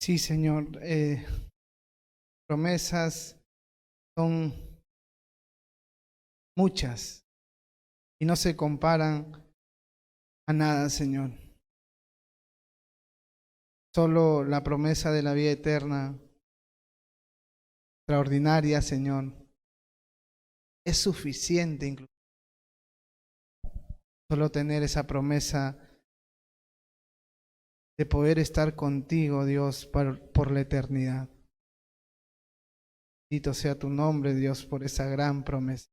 Sí, Señor, promesas son muchas y no se comparan a nada, Señor. Solo la promesa de la vida eterna, extraordinaria, Señor, es suficiente incluso. Solo tener esa promesa de poder estar contigo, Dios, por la eternidad. Bendito sea tu nombre, Dios, por esa gran promesa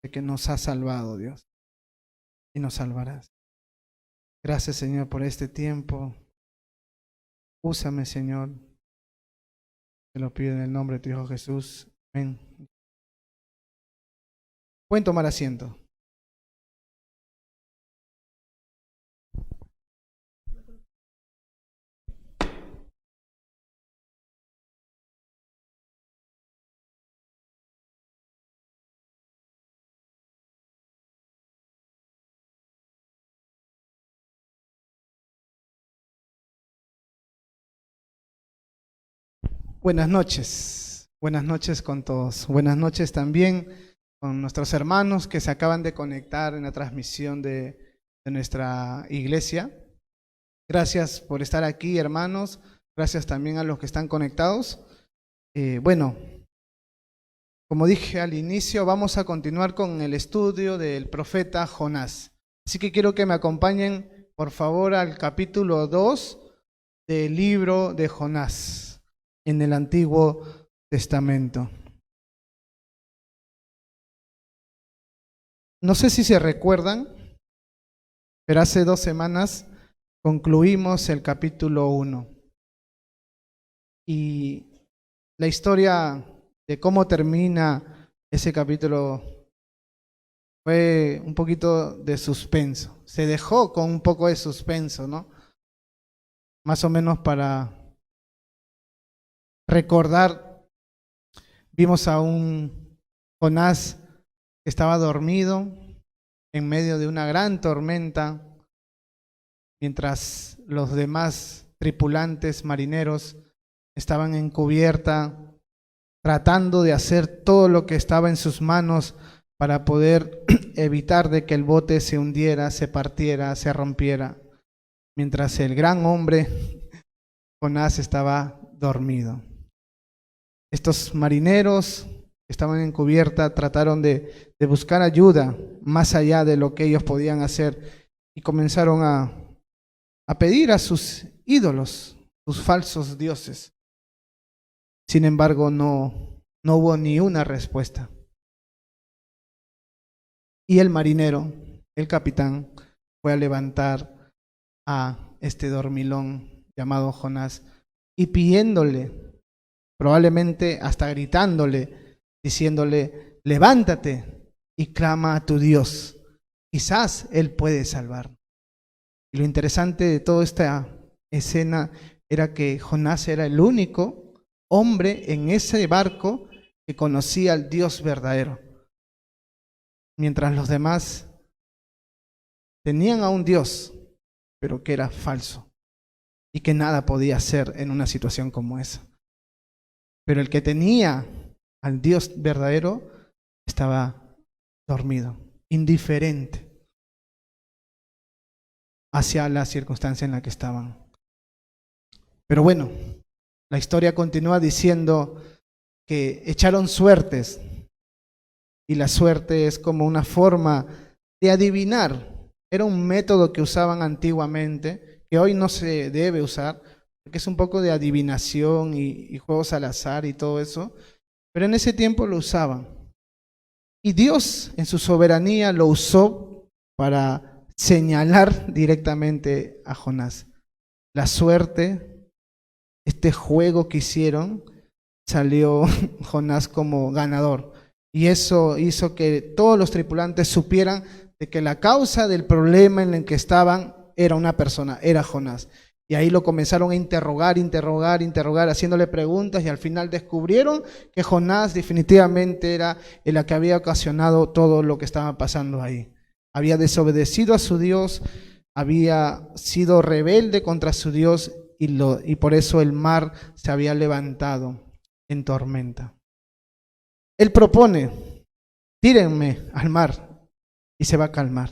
de que nos has salvado, Dios, y nos salvarás. Gracias, Señor, por este tiempo. Úsame, Señor. Te lo pido en el nombre de tu Hijo Jesús. Amén. Pueden tomar asiento. Buenas noches con todos. Buenas noches también con nuestros hermanos que se acaban de conectar en la transmisión de nuestra iglesia. Gracias por estar aquí, hermanos. Gracias también a los que están conectados. Como dije al inicio, vamos a continuar con el estudio del profeta Jonás. Así que quiero que me acompañen, por favor, al capítulo 2 del libro de Jonás en el Antiguo Testamento. No sé si se recuerdan, pero hace 2 semanas concluimos el capítulo 1. Y la historia de cómo termina ese capítulo fue un poquito de suspenso. Se dejó con un poco de suspenso, ¿no? Más o menos para recordar, vimos a un Jonás que estaba dormido en medio de una gran tormenta, mientras los demás tripulantes marineros estaban en cubierta, tratando de hacer todo lo que estaba en sus manos para poder evitar de que el bote se hundiera, se partiera, se rompiera, mientras el gran hombre Jonás estaba dormido. Estos marineros que estaban en cubierta trataron de buscar ayuda más allá de lo que ellos podían hacer y comenzaron a pedir a sus ídolos, sus falsos dioses. Sin embargo, no hubo ni una respuesta. Y el marinero, el capitán, fue a levantar a este dormilón llamado Jonás y pidiéndole, probablemente hasta gritándole, diciéndole: levántate y clama a tu Dios, quizás Él puede salvar. Y lo interesante de toda esta escena era que Jonás era el único hombre en ese barco que conocía al Dios verdadero, mientras los demás tenían a un Dios, pero que era falso y que nada podía hacer en una situación como esa. Pero el que tenía al Dios verdadero estaba dormido, indiferente hacia la circunstancia en la que estaban. Pero bueno, la historia continúa diciendo que echaron suertes, y la suerte es como una forma de adivinar. Era un método que usaban antiguamente, que hoy no se debe usar, porque es un poco de adivinación y juegos al azar y todo eso, pero en ese tiempo lo usaban. Y Dios en su soberanía lo usó para señalar directamente a Jonás. La suerte, este juego que hicieron, salió Jonás como ganador. Y eso hizo que todos los tripulantes supieran de que la causa del problema en el que estaban era una persona, era Jonás. Y ahí lo comenzaron a interrogar, haciéndole preguntas, y al final descubrieron que Jonás definitivamente era el que había ocasionado todo lo que estaba pasando ahí. Había desobedecido a su Dios, había sido rebelde contra su Dios y por eso el mar se había levantado en tormenta. Él propone, tírenme al mar y se va a calmar.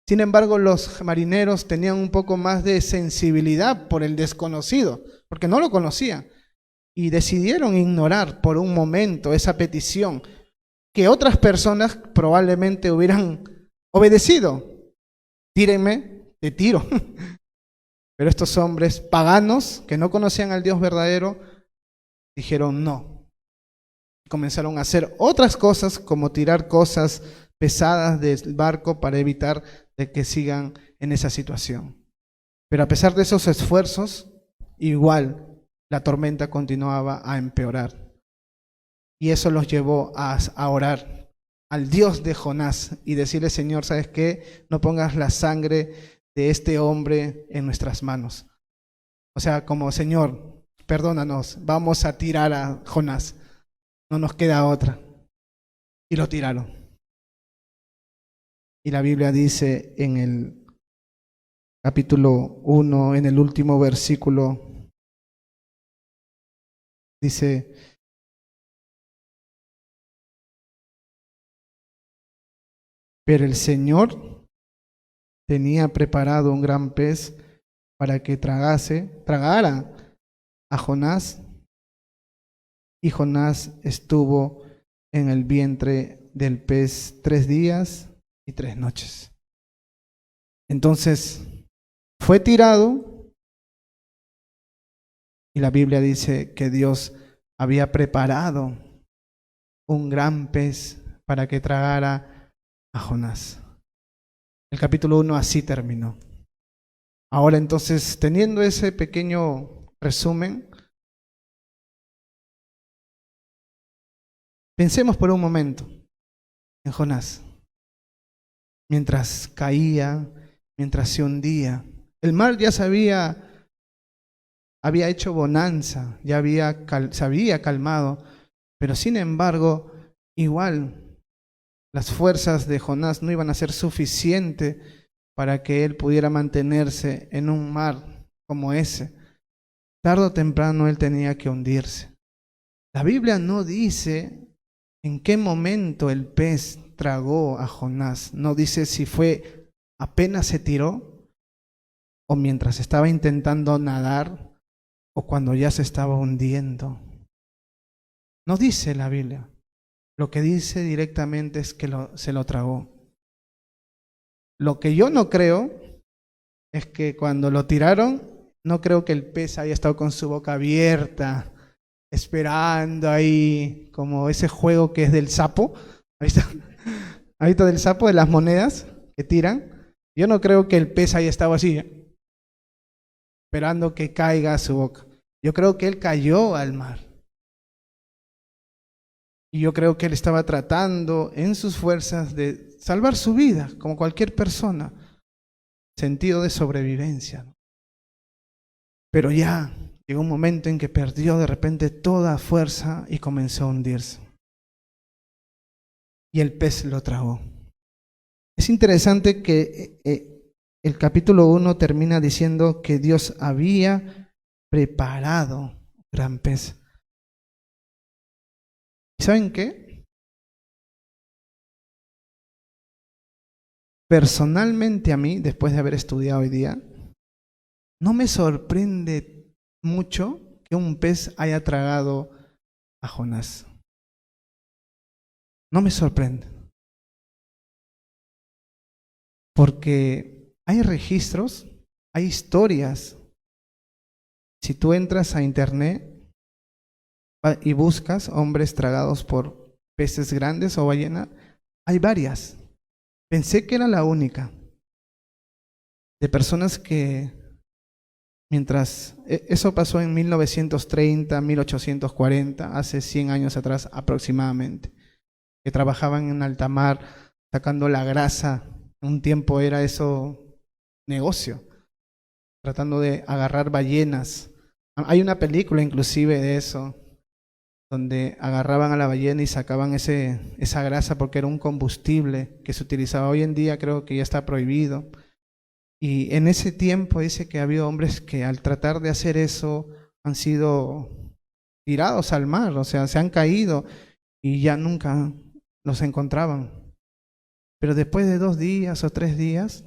Sin embargo, los marineros tenían un poco más de sensibilidad por el desconocido, porque no lo conocían, y decidieron ignorar por un momento esa petición que otras personas probablemente hubieran obedecido. Tírenme, te tiro. Pero estos hombres paganos que no conocían al Dios verdadero dijeron no. Comenzaron a hacer otras cosas como tirar cosas pesadas del barco para evitar de que sigan en esa situación. Pero a pesar de esos esfuerzos, igual la tormenta continuaba a empeorar. Y eso los llevó a orar al Dios de Jonás y decirle: Señor, ¿sabes qué? No pongas la sangre de este hombre en nuestras manos. O sea, como: Señor, perdónanos, vamos a tirar a Jonás. No nos queda otra. Y lo tiraron. Y la Biblia dice en el capítulo 1, en el último versículo, dice: pero el Señor tenía preparado un gran pez para que tragara a Jonás, y Jonás estuvo en el vientre del pez 3 días y 3 noches. Entonces fue tirado, y la Biblia dice que Dios había preparado un gran pez para que tragara a Jonás. El capítulo 1 así terminó. Ahora entonces, teniendo ese pequeño resumen, pensemos por un momento en Jonás. Mientras caía, mientras se hundía, el mar ya había hecho bonanza, ya se había calmado, pero sin embargo, igual las fuerzas de Jonás no iban a ser suficientes para que él pudiera mantenerse en un mar como ese. Tarde o temprano él tenía que hundirse. La Biblia no dice en qué momento el pez tragó a Jonás. No dice si fue apenas se tiró, o mientras estaba intentando nadar, o cuando ya se estaba hundiendo. No dice la Biblia. Lo que dice directamente es que se lo tragó. Lo que yo no creo es que cuando lo tiraron, no creo que el pez haya estado con su boca abierta, esperando ahí, como ese juego que es del sapo. Ahí está del sapo, de las monedas que tiran. Yo no creo que el pez haya estado así, esperando que caiga a su boca. Yo creo que él cayó al mar. Y yo creo que él estaba tratando en sus fuerzas de salvar su vida, como cualquier persona. Sentido de sobrevivencia. Pero ya llegó un momento en que perdió de repente toda fuerza y comenzó a hundirse. Y el pez lo tragó. Es interesante que el capítulo 1 termina diciendo que Dios había preparado un gran pez. ¿Saben qué? Personalmente a mí, después de haber estudiado hoy día, no me sorprende mucho que un pez haya tragado a Jonás. No me sorprende. Porque hay registros, hay historias. Si tú entras a internet y buscas hombres tragados por peces grandes o ballenas, hay varias. Pensé que era la única. De personas que, mientras, eso pasó en 1930, 1840, hace 100 años atrás aproximadamente, que trabajaban en alta mar sacando la grasa. Un tiempo era eso negocio, tratando de agarrar ballenas. Hay una película inclusive de eso, donde agarraban a la ballena y sacaban esa grasa porque era un combustible que se utilizaba. Hoy en día creo que ya está prohibido. Y en ese tiempo dice que ha habido hombres que al tratar de hacer eso han sido tirados al mar, o sea, se han caído y ya nunca los encontraban. Pero después de 2 días o 3 días,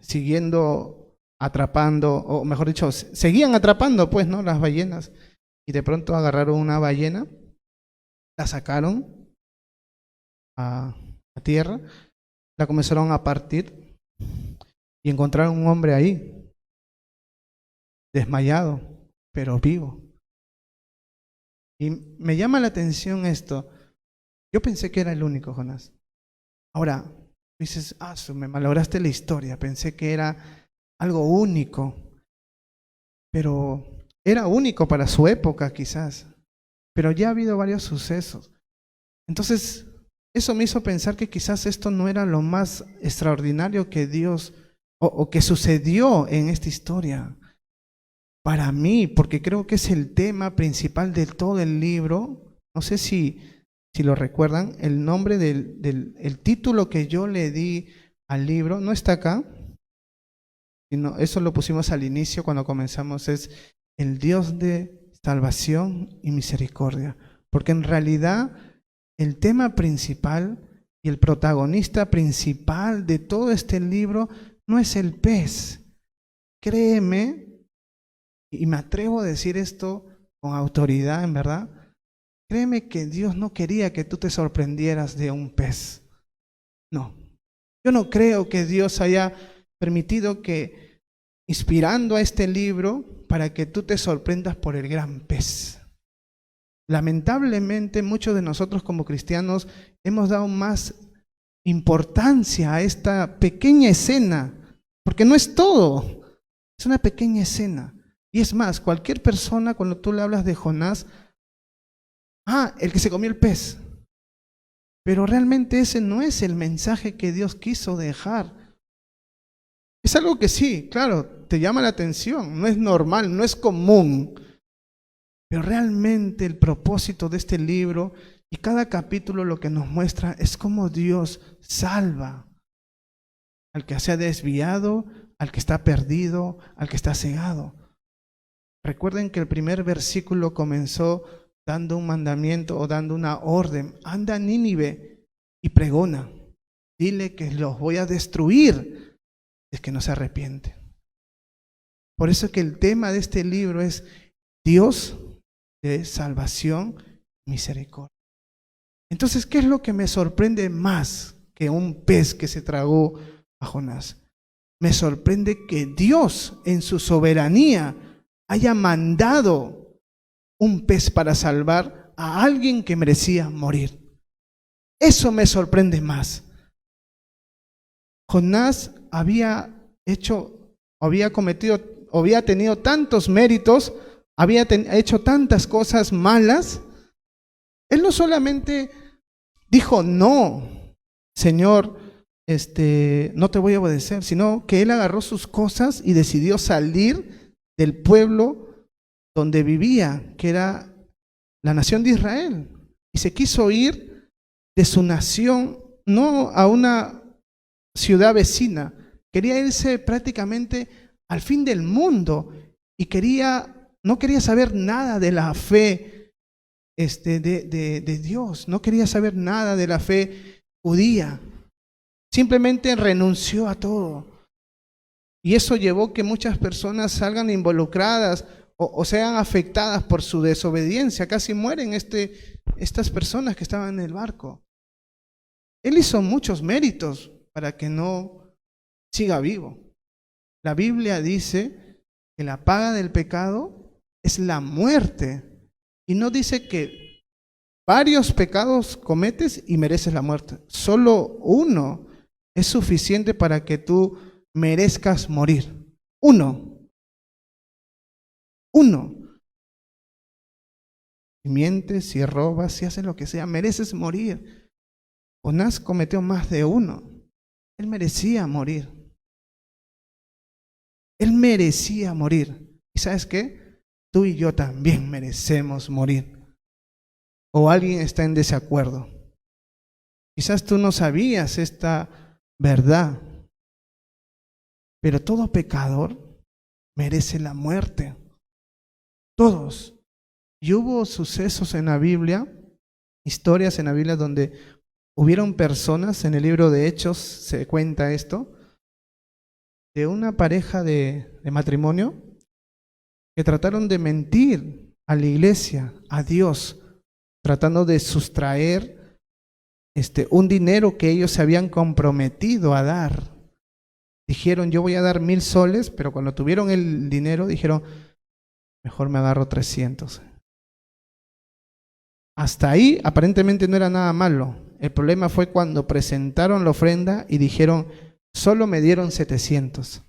siguiendo atrapando, o mejor dicho, seguían atrapando pues, ¿no? Las ballenas. Y de pronto agarraron una ballena, la sacaron a tierra, la comenzaron a partir y encontraron un hombre ahí, desmayado, pero vivo. Y me llama la atención esto. Yo pensé que era el único, Jonás. Ahora, dices, me malograste la historia, pensé que era algo único, pero era único para su época quizás, pero ya ha habido varios sucesos. Entonces, eso me hizo pensar que quizás esto no era lo más extraordinario que Dios, o que sucedió en esta historia. Para mí, porque creo que es el tema principal de todo el libro. No sé si lo recuerdan, el nombre el título que yo le di al libro no está acá, sino eso lo pusimos al inicio cuando comenzamos, es el Dios de salvación y misericordia. Porque en realidad el tema principal y el protagonista principal de todo este libro no es el pez. Créeme, y me atrevo a decir esto con autoridad, en verdad, créeme que Dios no quería que tú te sorprendieras de un pez. No, yo no creo que Dios haya permitido que, inspirando a este libro, para que tú te sorprendas por el gran pez. Lamentablemente, muchos de nosotros como cristianos hemos dado más importancia a esta pequeña escena, porque no es todo, es una pequeña escena. Y es más, cualquier persona, cuando tú le hablas de Jonás, el que se comió el pez. Pero realmente ese no es el mensaje que Dios quiso dejar. Es algo que sí, claro, te llama la atención, no es normal, no es común. Pero realmente el propósito de este libro y cada capítulo lo que nos muestra es cómo Dios salva al que se ha desviado, al que está perdido, al que está cegado. Recuerden que el primer versículo comenzó dando un mandamiento o dando una orden. Anda a Nínive y pregona. Dile que los voy a destruir, es que no se arrepiente. Por eso que el tema de este libro es Dios de salvación y misericordia. Entonces, ¿qué es lo que me sorprende más que un pez que se tragó a Jonás? Me sorprende que Dios en su soberanía haya mandado un pez para salvar a alguien que merecía morir. Eso me sorprende más. Jonás había tenido tantos méritos, había hecho tantas cosas malas. Él no solamente dijo, no, Señor, no te voy a obedecer, sino que él agarró sus cosas y decidió salir del pueblo donde vivía, que era la nación de Israel, y se quiso ir de su nación, no a una ciudad vecina, quería irse prácticamente al fin del mundo y no quería saber nada de la fe de Dios, no quería saber nada de la fe judía, simplemente renunció a todo. Y eso llevó que muchas personas salgan involucradas o sean afectadas por su desobediencia. Casi mueren estas personas que estaban en el barco. Él hizo muchos méritos para que no siga vivo. La Biblia dice que la paga del pecado es la muerte. Y no dice que varios pecados cometes y mereces la muerte. Solo uno es suficiente para que tú merezcas morir. Uno. Si mientes, si robas, si haces lo que sea, mereces morir. Jonás cometió más de uno. Él merecía morir. Él merecía morir. ¿Y sabes qué? Tú y yo también merecemos morir. O alguien está en desacuerdo. Quizás tú no sabías esta verdad. Pero todo pecador merece la muerte. Todos. Y hubo sucesos en la Biblia, historias en la Biblia donde hubieron personas, en el libro de Hechos se cuenta esto, de una pareja de matrimonio que trataron de mentir a la iglesia, a Dios, tratando de sustraer un dinero que ellos se habían comprometido a dar. Dijeron, yo voy a dar 1,000 soles, pero cuando tuvieron el dinero dijeron, mejor me agarro 300. Hasta ahí aparentemente no era nada malo. El problema fue cuando presentaron la ofrenda y dijeron, solo me dieron 700.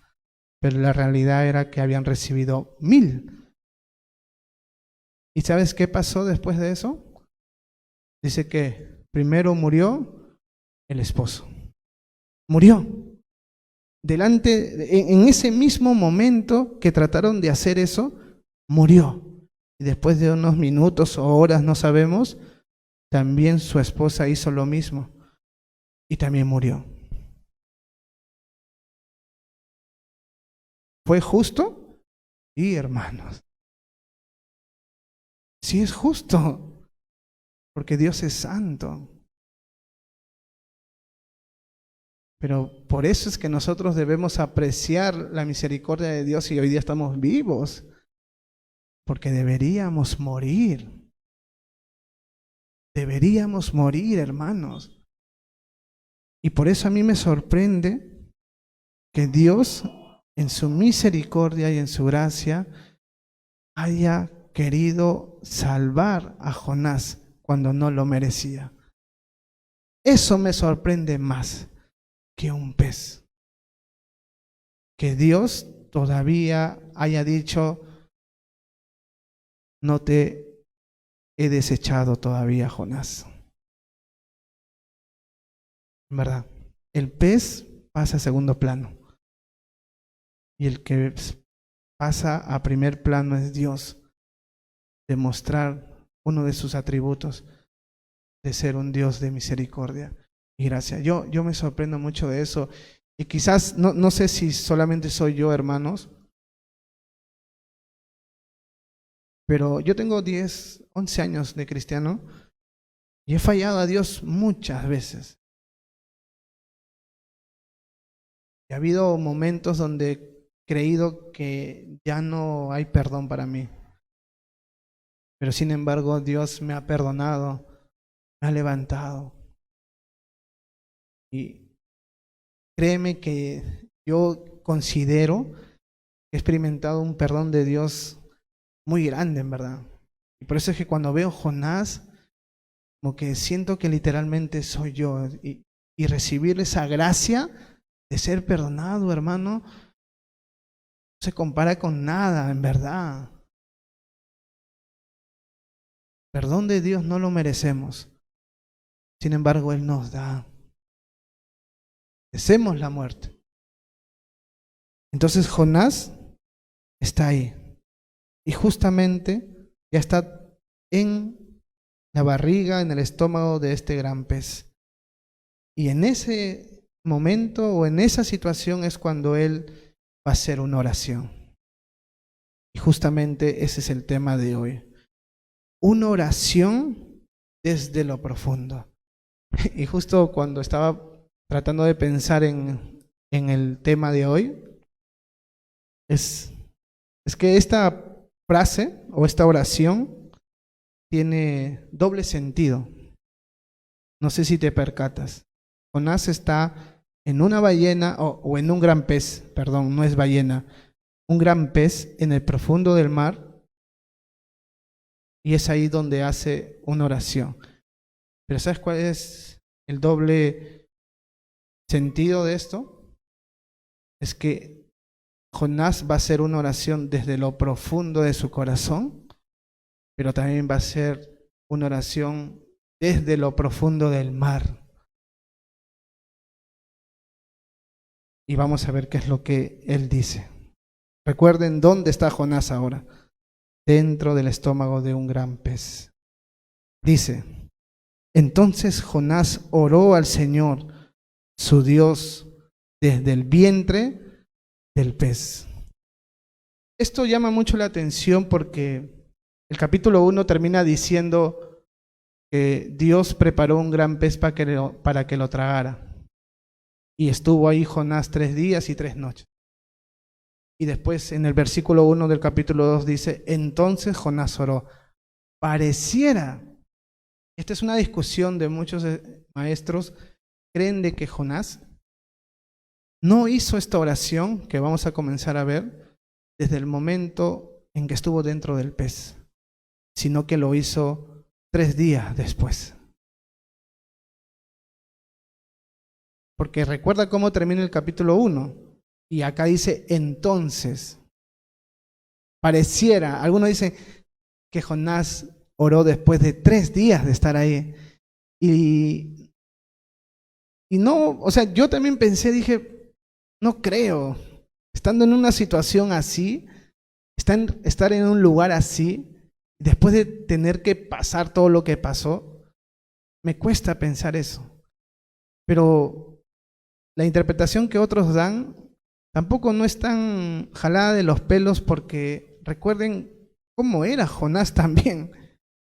Pero la realidad era que habían recibido 1,000. ¿Y sabes qué pasó después de eso? Dice que primero murió el esposo. Murió. En ese mismo momento que trataron de hacer eso, murió. Y después de unos minutos o horas, no sabemos, también su esposa hizo lo mismo y también murió. ¿Fue justo? Sí, hermanos. Sí es justo, porque Dios es santo. Pero por eso es que nosotros debemos apreciar la misericordia de Dios y hoy día estamos vivos. Porque deberíamos morir. Deberíamos morir, hermanos. Y por eso a mí me sorprende que Dios, en su misericordia y en su gracia, haya querido salvar a Jonás cuando no lo merecía. Eso me sorprende más que un pez. Que Dios todavía haya dicho, no te he desechado todavía, Jonás. En verdad, el pez pasa a segundo plano. Y el que pasa a primer plano es Dios. Demostrar uno de sus atributos de ser un Dios de misericordia y gracia. Yo me sorprendo mucho de eso. Y quizás, no sé si solamente soy yo, hermanos, pero yo tengo 10, 11 años de cristiano y he fallado a Dios muchas veces. Y ha habido momentos donde he creído que ya no hay perdón para mí. Pero sin embargo, Dios me ha perdonado, me ha levantado. Y créeme que yo considero que he experimentado un perdón de Dios muy grande, en verdad. Y por eso es que cuando veo Jonás, como que siento que literalmente soy yo. Y recibir esa gracia de ser perdonado, hermano, no se compara con nada, en verdad. Perdón de Dios no lo merecemos. Sin embargo, Él nos da. Merecemos la muerte. Entonces Jonás está ahí. Y justamente ya está en la barriga, en el estómago de este gran pez. Y en ese momento o en esa situación es cuando él va a hacer una oración. Y justamente ese es el tema de hoy. Una oración desde lo profundo. Y justo cuando estaba tratando de pensar en el tema de hoy, es que esta frase o esta oración tiene doble sentido. No sé si te percatas. Jonás está en una ballena o en un gran pez, perdón, no es ballena, un gran pez en el profundo del mar y es ahí donde hace una oración. Pero ¿sabes cuál es el doble sentido de esto? Es que Jonás va a hacer una oración desde lo profundo de su corazón, pero también va a ser una oración desde lo profundo del mar. Y vamos a ver qué es lo que él dice. Recuerden dónde está Jonás ahora. Dentro del estómago de un gran pez. Dice, entonces Jonás oró al Señor, su Dios, desde el vientre del pez. Esto llama mucho la atención porque el capítulo 1 termina diciendo que Dios preparó un gran pez para que lo tragara. Y estuvo ahí Jonás 3 días y 3 noches. Y después en el versículo 1 del capítulo 2 dice, entonces Jonás oró. Pareciera, esta es una discusión de muchos maestros, creen de que Jonás no hizo esta oración que vamos a comenzar a ver desde el momento en que estuvo dentro del pez, sino que lo hizo 3 días después. Porque recuerda cómo termina el capítulo 1, y acá dice entonces. Pareciera, algunos dicen que Jonás oró después de 3 días de estar ahí. Y no, o sea, yo también pensé, dije, no creo, estando en una situación así, estar en un lugar así, después de tener que pasar todo lo que pasó, me cuesta pensar eso. Pero la interpretación que otros dan tampoco no es tan jalada de los pelos, porque recuerden cómo era Jonás también.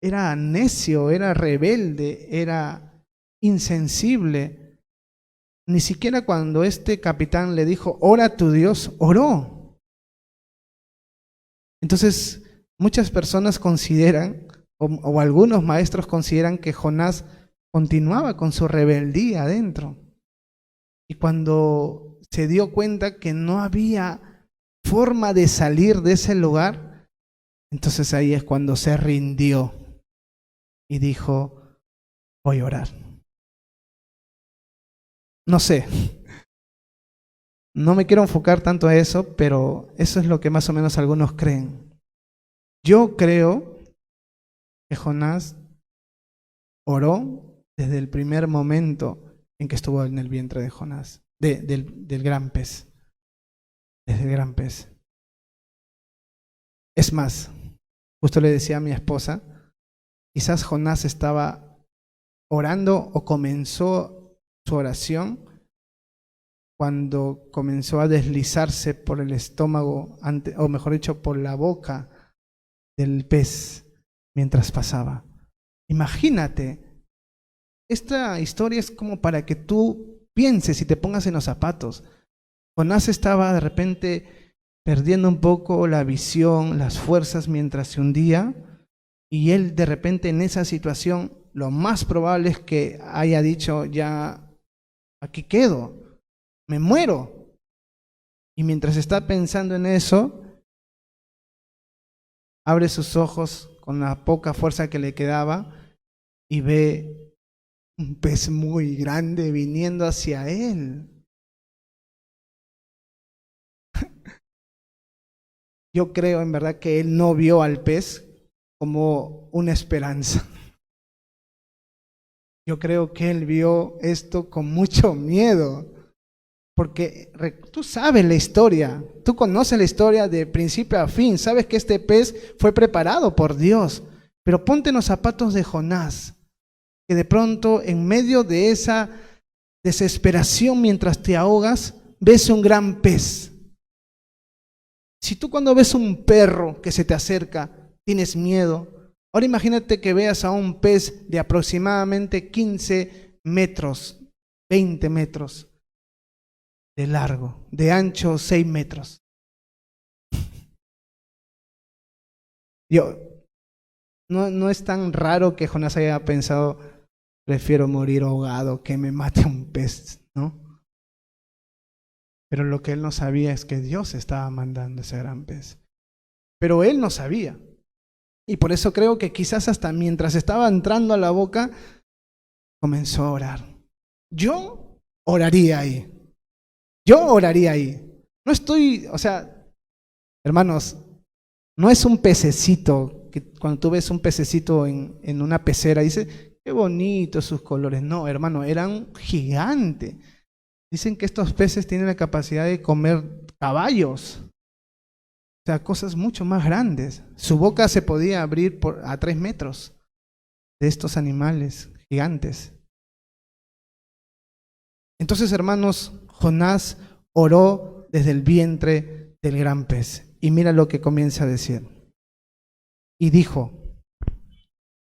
Era necio, era rebelde, era insensible. Ni siquiera cuando este capitán le dijo, ora a tu Dios, oró. Entonces, muchas personas consideran, o algunos maestros consideran que Jonás continuaba con su rebeldía adentro. Y cuando se dio cuenta que no había forma de salir de ese lugar, entonces ahí es cuando se rindió y dijo, voy a orar. No sé, no me quiero enfocar tanto a eso, pero eso es lo que más o menos algunos creen. Yo creo que Jonás oró desde el primer momento en que estuvo en el vientre de Jonás, del gran pez, desde el gran pez. Es más, justo le decía a mi esposa, quizás Jonás estaba orando o comenzó su oración cuando comenzó a deslizarse por el estómago, o mejor dicho, por la boca del pez mientras pasaba. Imagínate, esta historia es como para que tú pienses y te pongas en los zapatos. Jonás estaba de repente perdiendo un poco la visión, las fuerzas mientras se hundía, y él de repente en esa situación lo más probable es que haya dicho, ya aquí quedo, me muero. Y mientras está pensando en eso, abre sus ojos con la poca fuerza que le quedaba y ve un pez muy grande viniendo hacia él. Yo creo en verdad que él no vio al pez como una esperanza. Yo creo que él vio esto con mucho miedo, porque tú sabes la historia, tú conoces la historia de principio a fin, sabes que este pez fue preparado por Dios, pero ponte en los zapatos de Jonás, que de pronto en medio de esa desesperación mientras te ahogas, ves un gran pez. Si tú cuando ves un perro que se te acerca, tienes miedo, ahora imagínate que veas a un pez de aproximadamente 15 metros, 20 metros de largo, de ancho 6 metros. No es tan raro que Jonás haya pensado, prefiero morir ahogado que me mate un pez, ¿no? Pero lo que él no sabía es que Dios estaba mandando ese gran pez. Pero él no sabía. Y por eso creo que quizás hasta mientras estaba entrando a la boca, comenzó a orar. Yo oraría ahí. Yo oraría ahí. No estoy, o sea, hermanos, no es un pececito, que cuando tú ves un pececito en una pecera, dices, qué bonito sus colores. No, hermano, eran gigantes. Dicen que estos peces tienen la capacidad de comer caballos. O sea, cosas mucho más grandes. Su boca se podía abrir a 3 metros de estos animales gigantes. Entonces, hermanos, Jonás oró desde el vientre del gran pez. Y mira lo que comienza a decir. Y dijo: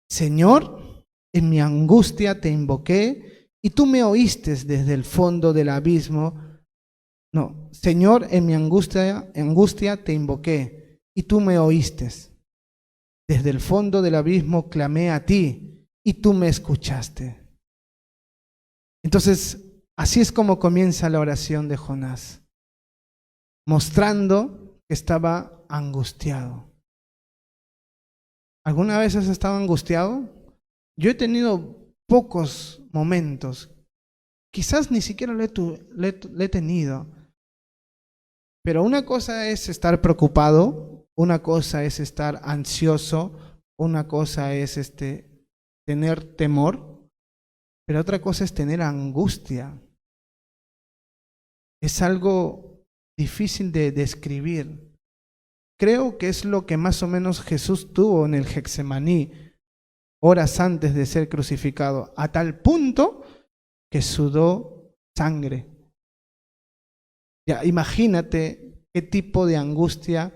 Señor, en mi angustia te invoqué y tú me oíste desde el fondo del abismo. No, Señor, en mi angustia te invoqué y tú me oíste. Desde el fondo del abismo clamé a ti y tú me escuchaste. Entonces, así es como comienza la oración de Jonás, mostrando que estaba angustiado. ¿Alguna vez has estado angustiado? Yo he tenido pocos momentos, quizás ni siquiera lo he tenido, pero una cosa es estar preocupado, una cosa es estar ansioso, una cosa es tener temor, pero otra cosa es tener angustia. Es algo difícil de describir. Creo que es lo que más o menos Jesús tuvo en el Getsemaní, horas antes de ser crucificado, a tal punto que sudó sangre. Ya, imagínate qué tipo de angustia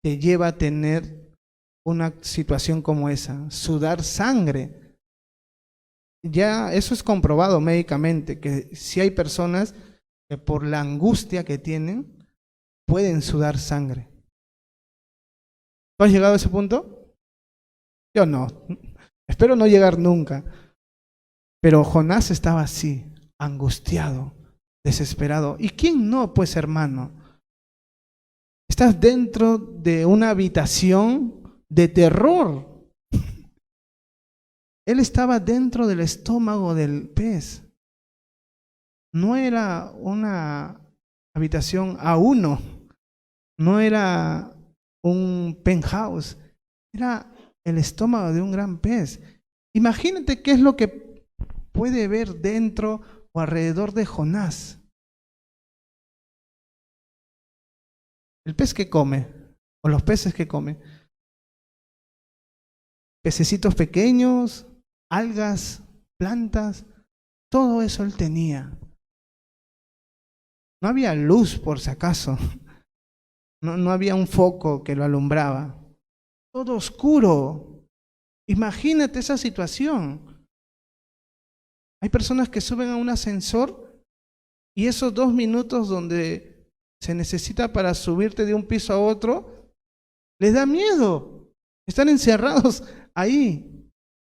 te lleva a tener una situación como esa, sudar sangre. Ya eso es comprobado médicamente, que si hay personas que por la angustia que tienen pueden sudar sangre. ¿Tú has llegado a ese punto? Yo no. Espero no llegar nunca. Pero Jonás estaba así, angustiado, desesperado. ¿Y quién no, pues, hermano? Estás dentro de una habitación de terror. Él estaba dentro del estómago del pez. No era una habitación A1, no era un penthouse, era el estómago de un gran pez. Imagínate qué es lo que puede ver dentro o alrededor de Jonás. El pez que come, o los peces que come, pececitos pequeños, algas, plantas, todo eso él tenía. No había luz por si acaso, no había un foco que lo alumbraba. Todo oscuro. Imagínate esa situación. Hay personas que suben a un ascensor y esos 2 minutos donde se necesita para subirte de un piso a otro, les da miedo. Están encerrados ahí,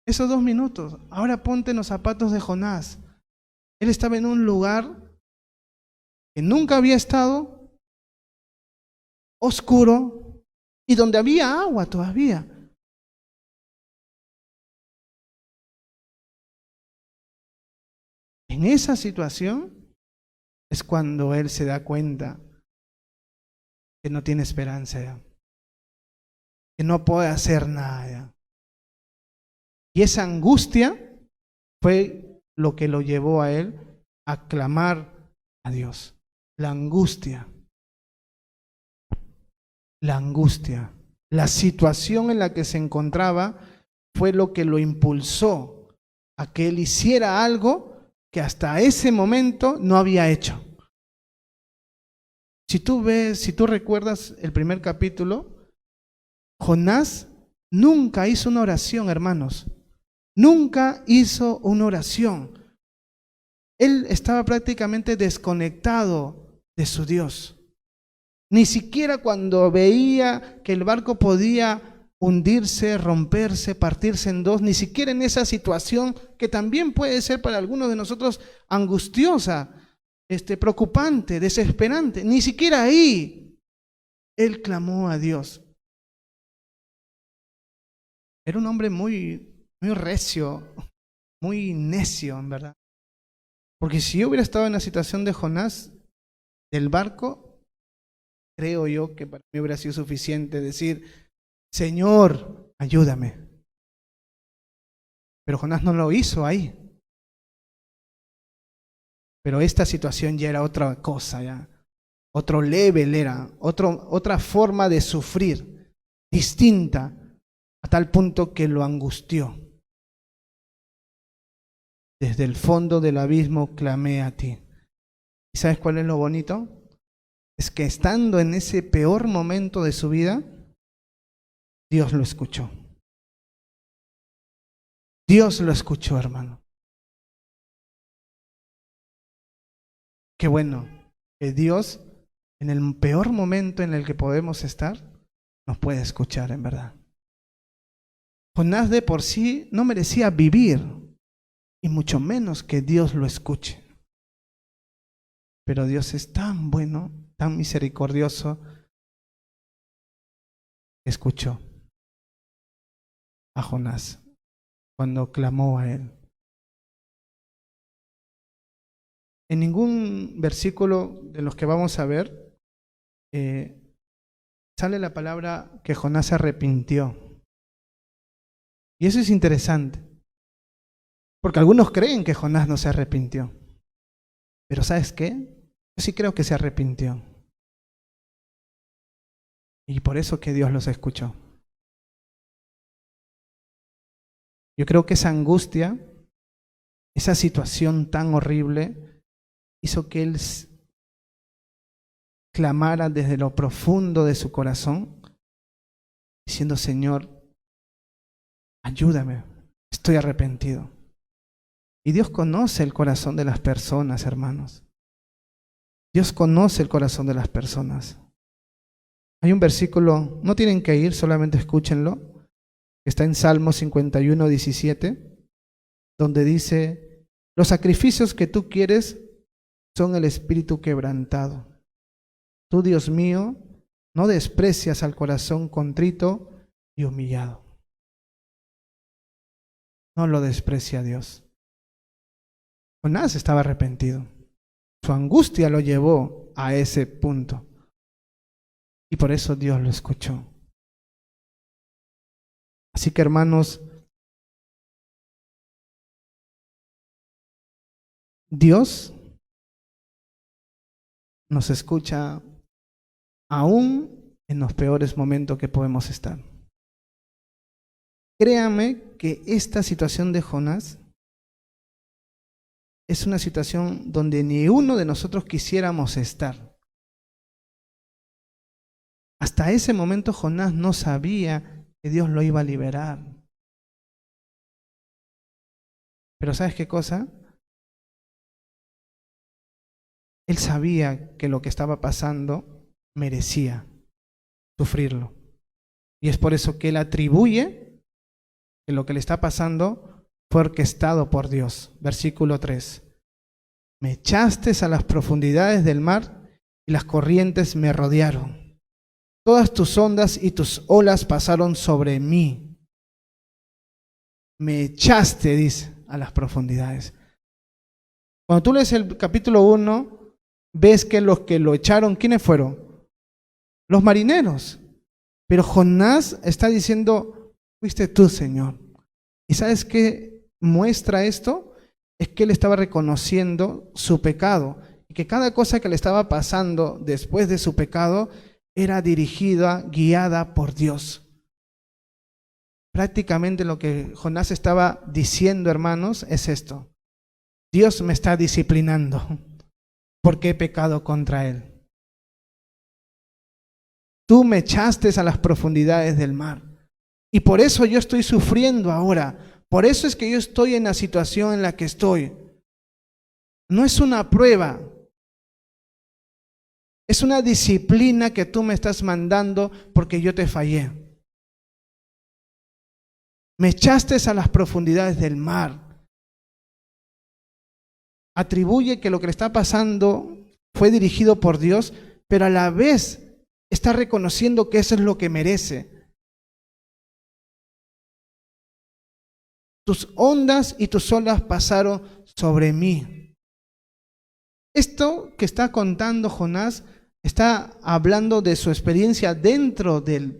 esos 2 minutos. Ahora ponte en los zapatos de Jonás. Él estaba en un lugar que nunca había estado, oscuro, y donde había agua todavía. En esa situación es cuando él se da cuenta que no tiene esperanza ya, que no puede hacer nada ya. Y esa angustia fue lo que lo llevó a él a clamar a Dios. La angustia, la situación en la que se encontraba fue lo que lo impulsó a que él hiciera algo que hasta ese momento no había hecho. Si tú recuerdas el primer capítulo, Jonás nunca hizo una oración, hermanos. Nunca hizo una oración. Él estaba prácticamente desconectado de su Dios. Ni siquiera cuando veía que el barco podía hundirse, romperse, partirse en dos, ni siquiera en esa situación que también puede ser para algunos de nosotros angustiosa, preocupante, desesperante, ni siquiera ahí él clamó a Dios. Era un hombre muy recio, muy necio, en verdad. Porque si yo hubiera estado en la situación de Jonás, del barco, creo yo que para mí hubiera sido suficiente decir: Señor, ayúdame. Pero Jonás no lo hizo ahí. Pero esta situación ya era otra cosa, ya. Otro level era, otra forma de sufrir, distinta, a tal punto que lo angustió. Desde el fondo del abismo clamé a ti. ¿Y sabes cuál es lo bonito? es que estando en ese peor momento de su vida, Dios lo escuchó. Dios lo escuchó, hermano. Qué bueno que Dios, en el peor momento en el que podemos estar, nos puede escuchar, en verdad. Jonás de por sí no merecía vivir, y mucho menos que Dios lo escuche. Pero Dios es tan bueno, tan misericordioso, que escuchó a Jonás cuando clamó a él. En ningún versículo de los que vamos a ver sale la palabra que Jonás se arrepintió. Y eso es interesante, porque algunos creen que Jonás no se arrepintió. Pero ¿sabes qué? Yo sí creo que se arrepintió. Y por eso que Dios los escuchó. Yo creo que esa angustia, esa situación tan horrible, hizo que él clamara desde lo profundo de su corazón, diciendo: Señor, ayúdame, estoy arrepentido. Y Dios conoce el corazón de las personas, hermanos. Dios conoce el corazón de las personas. Hay un versículo, no tienen que ir, solamente escúchenlo, que está en Salmo 51, 17, donde dice: los sacrificios que tú quieres son el espíritu quebrantado. Tú, Dios mío, no desprecias al corazón contrito y humillado. No lo desprecia Dios. Jonás estaba arrepentido. Su angustia lo llevó a ese punto. Y por eso Dios lo escuchó. Así que, hermanos, Dios nos escucha aún en los peores momentos que podemos estar. Créame que esta situación de Jonás es una situación donde ni uno de nosotros quisiéramos estar. Hasta ese momento Jonás no sabía que Dios lo iba a liberar. Pero ¿sabes qué cosa? Él sabía que lo que estaba pasando merecía sufrirlo. Y es por eso que él atribuye que lo que le está pasando fue orquestado por Dios. Versículo 3. Me echaste a las profundidades del mar y las corrientes me rodearon. Todas tus ondas y tus olas pasaron sobre mí. Me echaste, dice, a las profundidades. Cuando tú lees el capítulo 1, ves que los que lo echaron, ¿quiénes fueron? Los marineros. Pero Jonás está diciendo: fuiste tú, Señor. ¿Y sabes qué muestra esto? Es que él estaba reconociendo su pecado y que cada cosa que le estaba pasando después de su pecado era dirigida, guiada por Dios. Prácticamente lo que Jonás estaba diciendo, hermanos, es esto: Dios me está disciplinando porque he pecado contra Él. Tú me echaste a las profundidades del mar y por eso yo estoy sufriendo ahora. Por eso es que yo estoy en la situación en la que estoy. No es una prueba, es una disciplina que tú me estás mandando porque yo te fallé. Me echaste a las profundidades del mar. Atribuye que lo que le está pasando fue dirigido por Dios, pero a la vez está reconociendo que eso es lo que merece. Tus ondas y tus olas pasaron sobre mí. Esto que está contando Jonás está hablando de su experiencia dentro del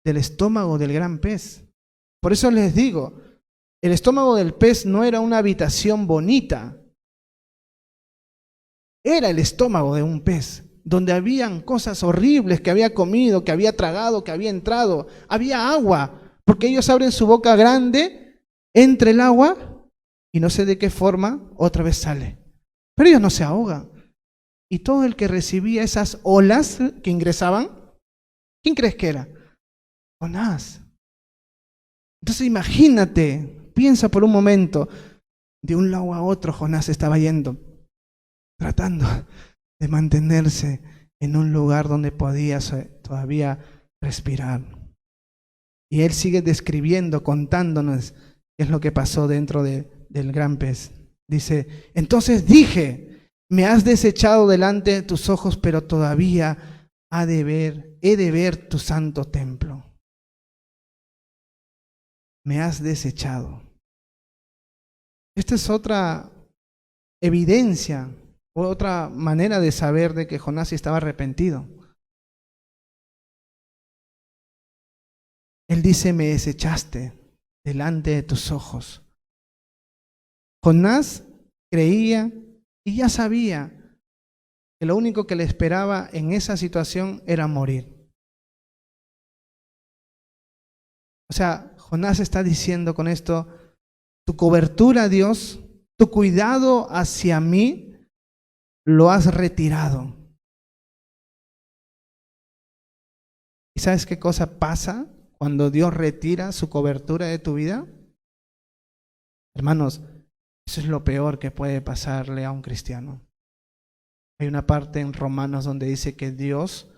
estómago del gran pez. Por eso les digo, el estómago del pez no era una habitación bonita. Era el estómago de un pez, donde habían cosas horribles que había comido, que había tragado, que había entrado. Había agua, porque ellos abren su boca grande, entra el agua y no sé de qué forma otra vez sale. Pero ellos no se ahogan. Y todo el que recibía esas olas que ingresaban, ¿quién crees que era? Jonás. Entonces imagínate, piensa por un momento, de un lado a otro Jonás estaba yendo, tratando de mantenerse en un lugar donde podía todavía respirar. Y él sigue describiendo, contándonos qué es lo que pasó dentro del gran pez. Dice, entonces dije, me has desechado delante de tus ojos, pero todavía he de ver tu santo templo. Me has desechado. Esta es otra evidencia, otra manera de saber de que Jonás estaba arrepentido. Él dice, me desechaste delante de tus ojos. Jonás creía y ya sabía que lo único que le esperaba en esa situación era morir. O sea, Jonás está diciendo con esto, tu cobertura, Dios, tu cuidado hacia mí, lo has retirado. ¿Y sabes qué cosa pasa cuando Dios retira su cobertura de tu vida? Hermanos, eso es lo peor que puede pasarle a un cristiano. Hay una parte en Romanos donde dice que Dios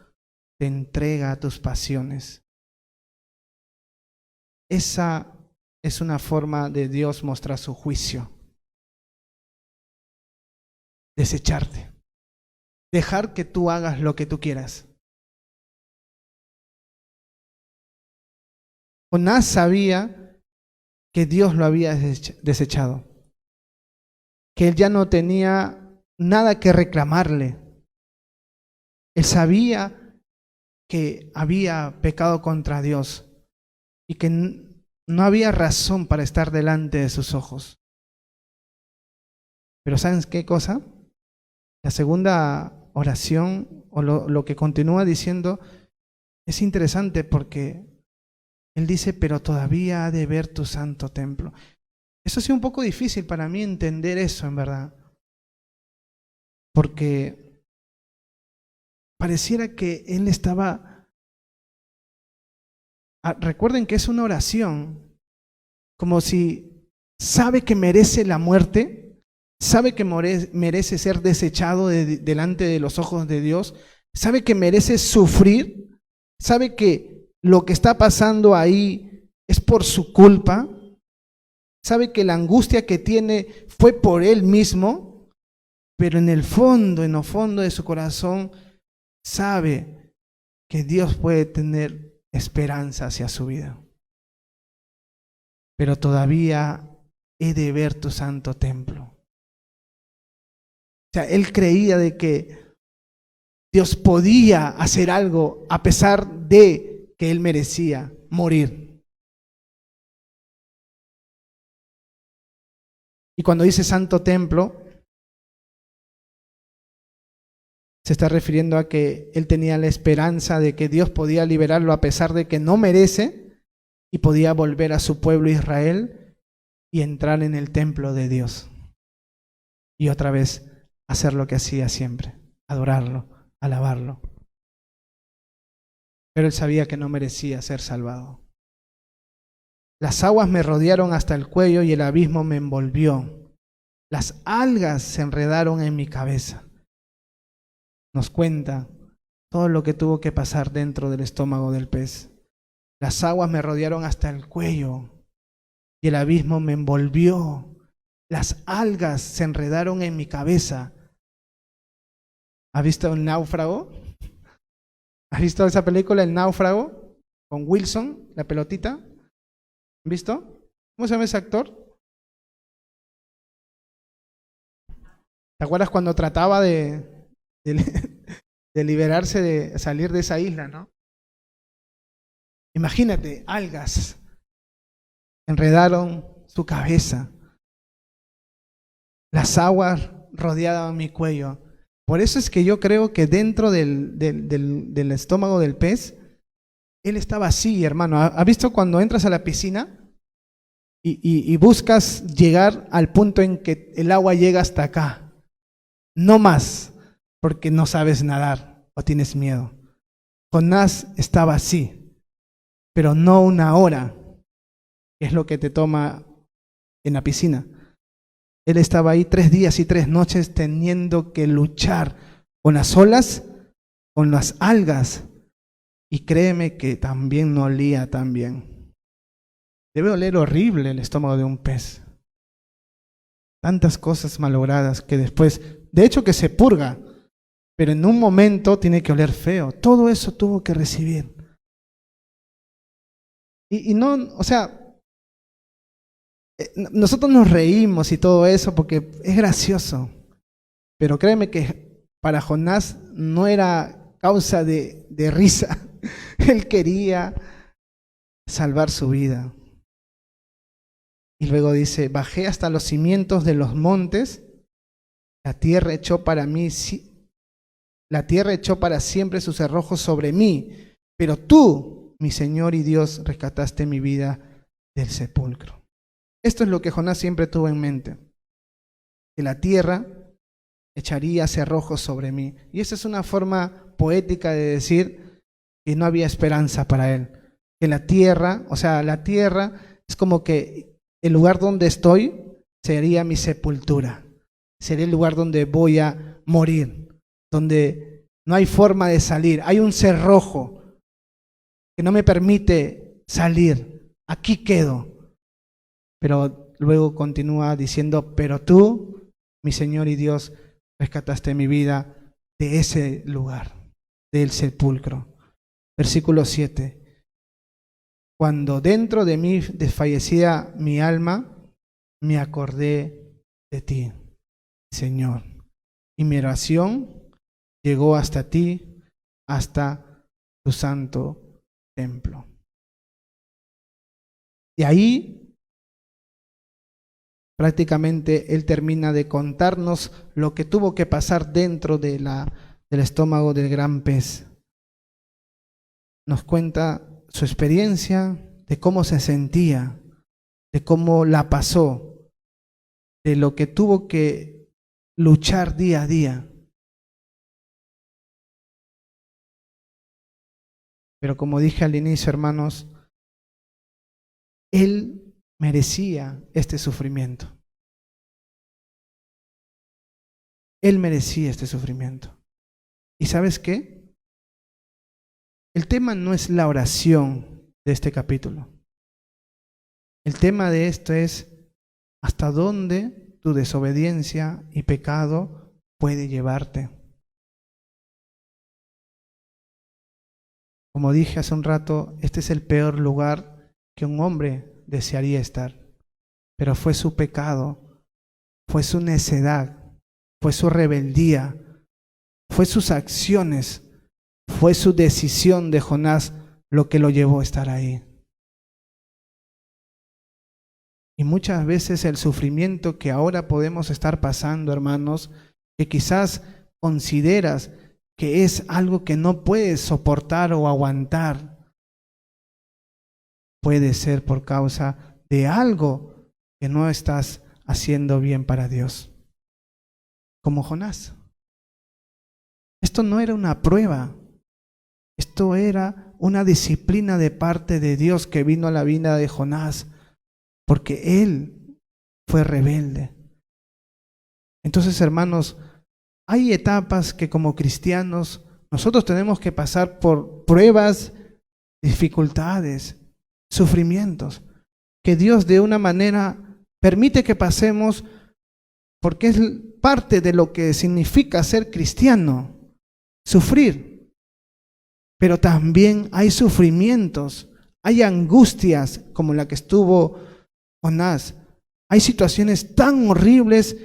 te entrega a tus pasiones. Esa es una forma de Dios mostrar su juicio. Desecharte. Dejar que tú hagas lo que tú quieras. Jonás sabía que Dios lo había desechado. Que él ya no tenía nada que reclamarle. Él sabía que había pecado contra Dios y que no había razón para estar delante de sus ojos. Pero ¿saben qué cosa? La segunda oración, o lo que continúa diciendo, es interesante porque él dice, pero todavía ha de ver tu santo templo. Eso ha sido un poco difícil para mí entender eso, en verdad. Porque pareciera que él estaba... Recuerden que es una oración, como si sabe que merece la muerte, sabe que merece ser desechado delante de los ojos de Dios, sabe que merece sufrir, sabe que lo que está pasando ahí es por su culpa, sabe que la angustia que tiene fue por él mismo, pero en lo fondo de su corazón, sabe que Dios puede tener esperanza hacia su vida. Pero todavía he de ver tu santo templo. O sea, él creía de que Dios podía hacer algo a pesar de que él merecía morir. Y cuando dice santo templo, se está refiriendo a que él tenía la esperanza de que Dios podía liberarlo a pesar de que no merece y podía volver a su pueblo Israel y entrar en el templo de Dios. Y otra vez hacer lo que hacía siempre, adorarlo, alabarlo. Pero él sabía que no merecía ser salvado. Las aguas me rodearon hasta el cuello y el abismo me envolvió. Las algas se enredaron en mi cabeza. Nos cuenta todo lo que tuvo que pasar dentro del estómago del pez. Las aguas me rodearon hasta el cuello y el abismo me envolvió. Las algas se enredaron en mi cabeza. ¿Has visto El Náufrago? ¿Has visto esa película, El Náufrago? Con Wilson, la pelotita. ¿Han visto? ¿Cómo se llama ese actor? ¿Te acuerdas cuando trataba de liberarse, de salir de esa isla, no? Imagínate, algas enredaron su cabeza. Las aguas rodeaban mi cuello. Por eso es que yo creo que dentro del estómago del pez, él estaba así, hermano. ¿Has visto cuando entras a la piscina y buscas llegar al punto en que el agua llega hasta acá? No más. porque no sabes nadar o tienes miedo. Jonás estaba así, pero no una hora, que es lo que te toma en la piscina. Él estaba ahí 3 días y 3 noches teniendo que luchar con las olas, con las algas, y créeme que también no olía tan bien. Debe oler horrible el estómago de un pez. Tantas cosas malogradas que después, de hecho que se purga, pero en un momento tiene que oler feo. Todo eso tuvo que recibir. Y no, o sea, nosotros nos reímos y todo eso porque es gracioso, pero créeme que para Jonás no era causa de risa. Él quería salvar su vida. Y luego dice, bajé hasta los cimientos de los montes, la tierra echó para mí, la tierra echó para siempre sus cerrojos sobre mí, pero tú, mi Señor y Dios, rescataste mi vida del sepulcro. Esto es lo que Jonás siempre tuvo en mente, que la tierra echaría cerrojos sobre mí. Y esa es una forma poética de decir que no había esperanza para él. Que la tierra, o sea, la tierra es como que el lugar donde estoy sería mi sepultura. Sería el lugar donde voy a morir, donde no hay forma de salir. Hay un cerrojo que no me permite salir. Aquí quedo. Pero luego continúa diciendo, pero tú, mi Señor y Dios, rescataste mi vida de ese lugar, del sepulcro. Versículo 7. Cuando dentro de mí desfallecía mi alma, me acordé de ti, Señor. Y mi oración llegó hasta ti, hasta tu santo templo. Y ahí prácticamente él termina de contarnos lo que tuvo que pasar dentro del estómago del gran pez. Nos cuenta su experiencia, de cómo se sentía, de cómo la pasó, de lo que tuvo que luchar día a día. Pero como dije al inicio, hermanos, él merecía este sufrimiento. Él merecía este sufrimiento. ¿Y sabes qué? El tema no es la oración de este capítulo. El tema de esto es hasta dónde tu desobediencia y pecado puede llevarte. Como dije hace un rato, este es el peor lugar que un hombre desearía estar. Pero fue su pecado, fue su necedad, fue su rebeldía, fue sus acciones, fue su decisión de Jonás lo que lo llevó a estar ahí. Y muchas veces el sufrimiento que ahora podemos estar pasando, hermanos, que quizás consideras que es algo que no puedes soportar o aguantar, puede ser por causa de algo que no estás haciendo bien para Dios. Como Jonás. Esto no era una prueba, esto era una disciplina de parte de Dios que vino a la vida de Jonás, porque él fue rebelde. Entonces, hermanos, hay etapas que como cristianos nosotros tenemos que pasar por pruebas, dificultades, sufrimientos, que Dios de una manera permite que pasemos porque es parte de lo que significa ser cristiano, sufrir. Pero también hay sufrimientos, hay angustias como la que estuvo Jonás. Hay situaciones tan horribles,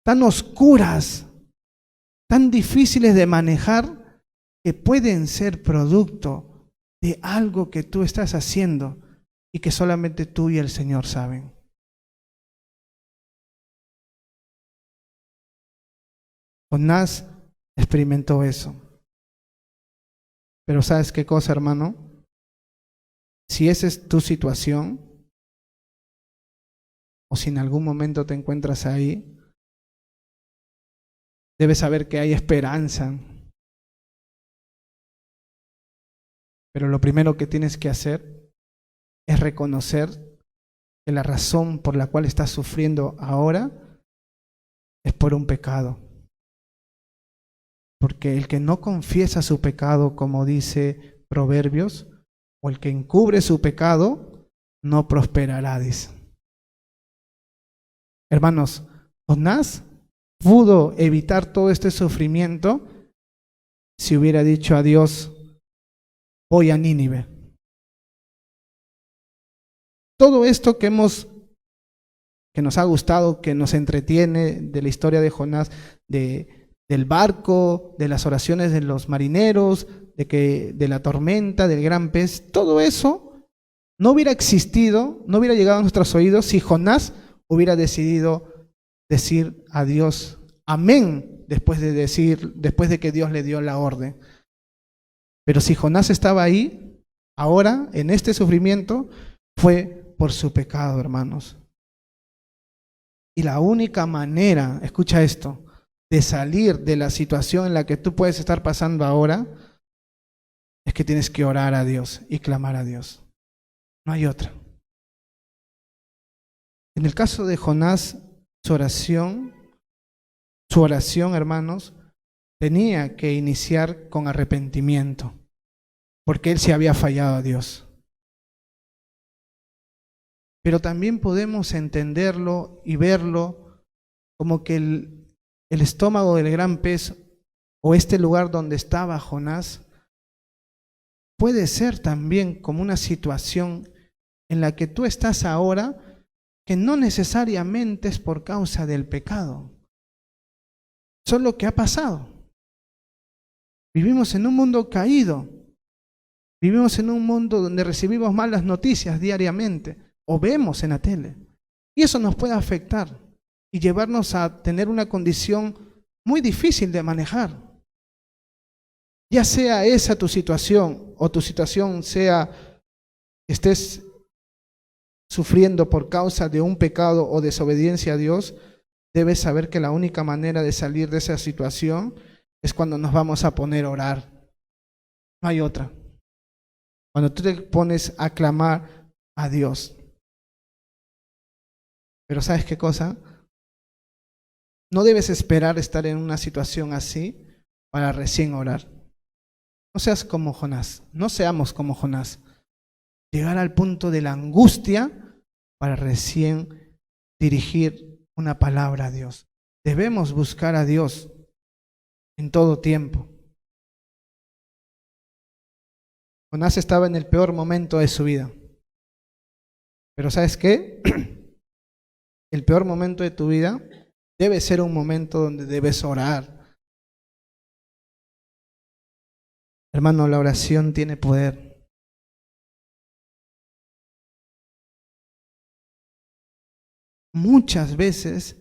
tan oscuras, tan difíciles de manejar, que pueden ser producto de algo que tú estás haciendo y que solamente tú y el Señor saben. Jonás experimentó eso. Pero ¿sabes qué cosa, hermano? Si esa es tu situación, o si en algún momento te encuentras ahí, Debes saber que hay esperanza. Pero lo primero que tienes que hacer es reconocer que la razón por la cual estás sufriendo ahora es por un pecado. Porque el que no confiesa su pecado, como dice Proverbios, o el que encubre su pecado, no prosperará, dice. Hermanos, Jonás pudo evitar todo este sufrimiento si hubiera dicho a Dios: voy a Nínive. Todo esto que nos ha gustado, que nos entretiene de la historia de Jonás, del barco, de las oraciones de los marineros, de la tormenta, del gran pez, todo eso no hubiera existido, no hubiera llegado a nuestros oídos si Jonás hubiera decidido decir a Dios amén después de que Dios le dio la orden. Pero si Jonás estaba ahí, ahora, en este sufrimiento, fue por su pecado, hermanos. Y la única manera, escucha esto, de salir de la situación en la que tú puedes estar pasando ahora, es que tienes que orar a Dios y clamar a Dios. No hay otra. En el caso de Jonás, su oración, hermanos, tenía que iniciar con arrepentimiento, porque él se había fallado a Dios. Pero también podemos entenderlo y verlo como que el estómago del gran pez, o este lugar donde estaba Jonás, puede ser también como una situación en la que tú estás ahora, que no necesariamente es por causa del pecado, solo que ha pasado. Vivimos en un mundo caído, vivimos en un mundo donde recibimos malas noticias diariamente, o vemos en la tele, y eso nos puede afectar y llevarnos a tener una condición muy difícil de manejar. Ya sea esa tu situación, o tu situación sea que estés sufriendo por causa de un pecado o desobediencia a Dios, debes saber que la única manera de salir de esa situación es cuando nos vamos a poner a orar. No hay otra. Cuando tú te pones a clamar a Dios. Pero ¿sabes qué cosa? No debes esperar estar en una situación así para recién orar. No seas como Jonás, no seamos como Jonás. Llegar al punto de la angustia para recién dirigir una palabra a Dios. Debemos buscar a Dios en todo tiempo. Jonás estaba en el peor momento de su vida. Pero ¿sabes qué? El peor momento de tu vida debe ser un momento donde debes orar. Hermano, la oración tiene poder. Muchas veces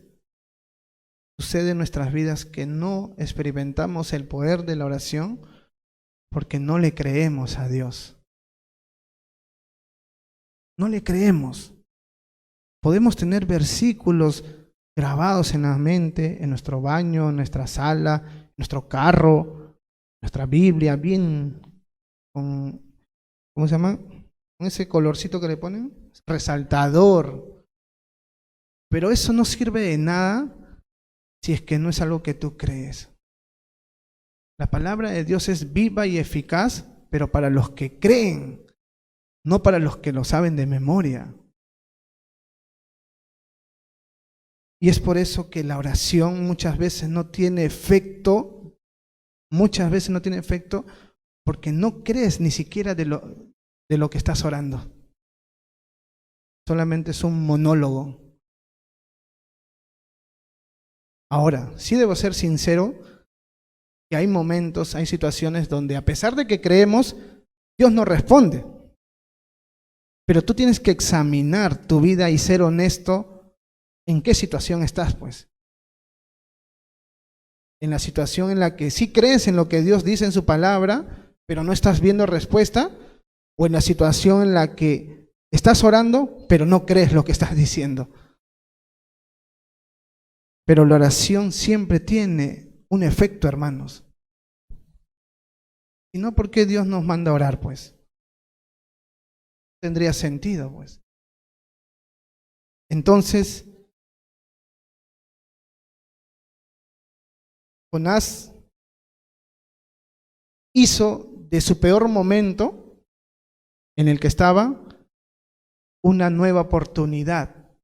sucede en nuestras vidas que no experimentamos el poder de la oración porque no le creemos a Dios. No le creemos. Podemos tener versículos grabados en la mente, en nuestro baño, en nuestra sala, en nuestro carro, nuestra Biblia, bien con, ¿cómo se llama? Con ese colorcito que le ponen, resaltador. Pero eso no sirve de nada si es que no es algo que tú crees. La palabra de Dios es viva y eficaz, pero para los que creen, no para los que lo saben de memoria. Y es por eso que la oración muchas veces no tiene efecto, porque no crees ni siquiera de lo que estás orando. Solamente es un monólogo. Ahora, sí debo ser sincero, que hay momentos, hay situaciones donde a pesar de que creemos, Dios no responde. Pero tú tienes que examinar tu vida y ser honesto. ¿En qué situación estás, pues? En la situación en la que sí crees en lo que Dios dice en su palabra, pero no estás viendo respuesta, o en la situación en la que estás orando, pero no crees lo que estás diciendo. Pero la oración siempre tiene un efecto, hermanos. Y no porque Dios nos manda a orar, pues. Tendría sentido, pues. Entonces, Jonás hizo de su peor momento en el que estaba una nueva oportunidad.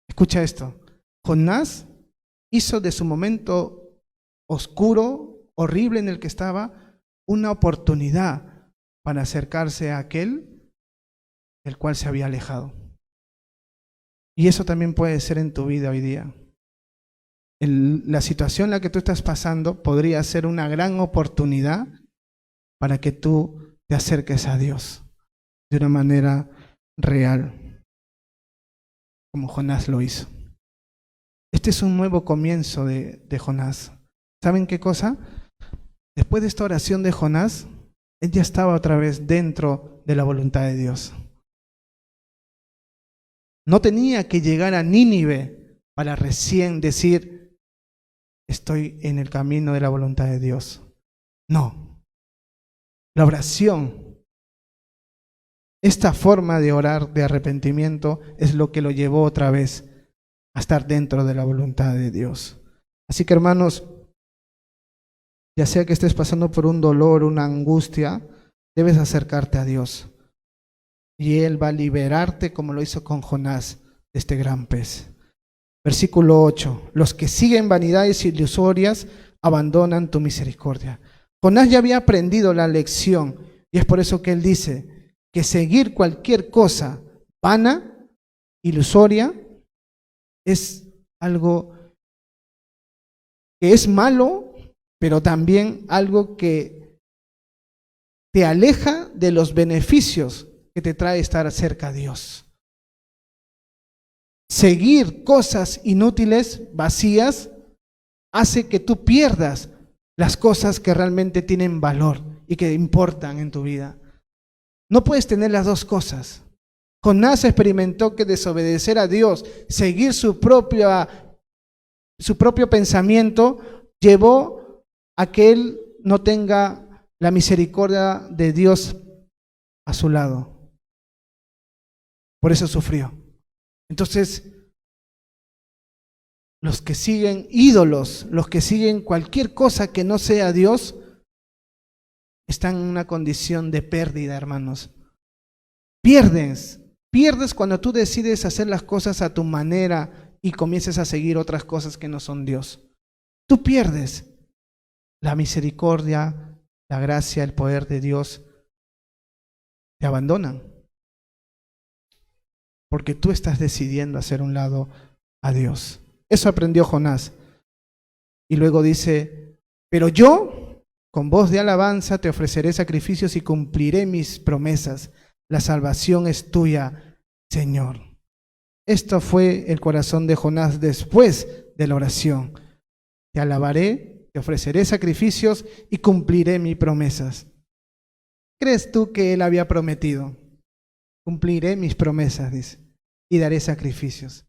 Escucha esto. Jonás hizo de su momento oscuro, horrible en el que estaba, una oportunidad para acercarse a aquel del cual se había alejado. Y eso también puede ser en tu vida hoy día. La situación en la que tú estás pasando podría ser una gran oportunidad para que tú te acerques a Dios de una manera real, como Jonás lo hizo. Este es un nuevo comienzo de Jonás. ¿Saben qué cosa? Después de esta oración de Jonás, él ya estaba otra vez dentro de la voluntad de Dios. No tenía que llegar a Nínive para recién decir, estoy en el camino de la voluntad de Dios. No. La oración, esta forma de orar de arrepentimiento es lo que lo llevó otra vez a estar dentro de la voluntad de Dios. Así que, hermanos, ya sea que estés pasando por un dolor, una angustia, debes acercarte a Dios. Y Él va a liberarte como lo hizo con Jonás de este gran pez. Versículo 8. Los que siguen vanidades ilusorias abandonan tu misericordia. Jonás ya había aprendido la lección y es por eso que él dice que seguir cualquier cosa vana, ilusoria, es algo que es malo, pero también algo que te aleja de los beneficios que te trae estar cerca a Dios. Seguir cosas inútiles, vacías, hace que tú pierdas las cosas que realmente tienen valor y que importan en tu vida. No puedes tener las dos cosas. Jonás experimentó que desobedecer a Dios, seguir su propio pensamiento, llevó a que él no tenga la misericordia de Dios a su lado. Por eso sufrió. Entonces, los que siguen ídolos, los que siguen cualquier cosa que no sea Dios, están en una condición de pérdida, hermanos. Pierdes cuando tú decides hacer las cosas a tu manera y comiences a seguir otras cosas que no son Dios. Tú pierdes la misericordia, la gracia, el poder de Dios. Te abandonan. Porque tú estás decidiendo hacer un lado a Dios. Eso aprendió Jonás. Y luego dice, pero yo, con voz de alabanza, te ofreceré sacrificios y cumpliré mis promesas. La salvación es tuya, Señor. Esto fue el corazón de Jonás después de la oración. Te alabaré, te ofreceré sacrificios y cumpliré mis promesas. ¿Crees tú que él había prometido? Cumpliré mis promesas, dice, y daré sacrificios.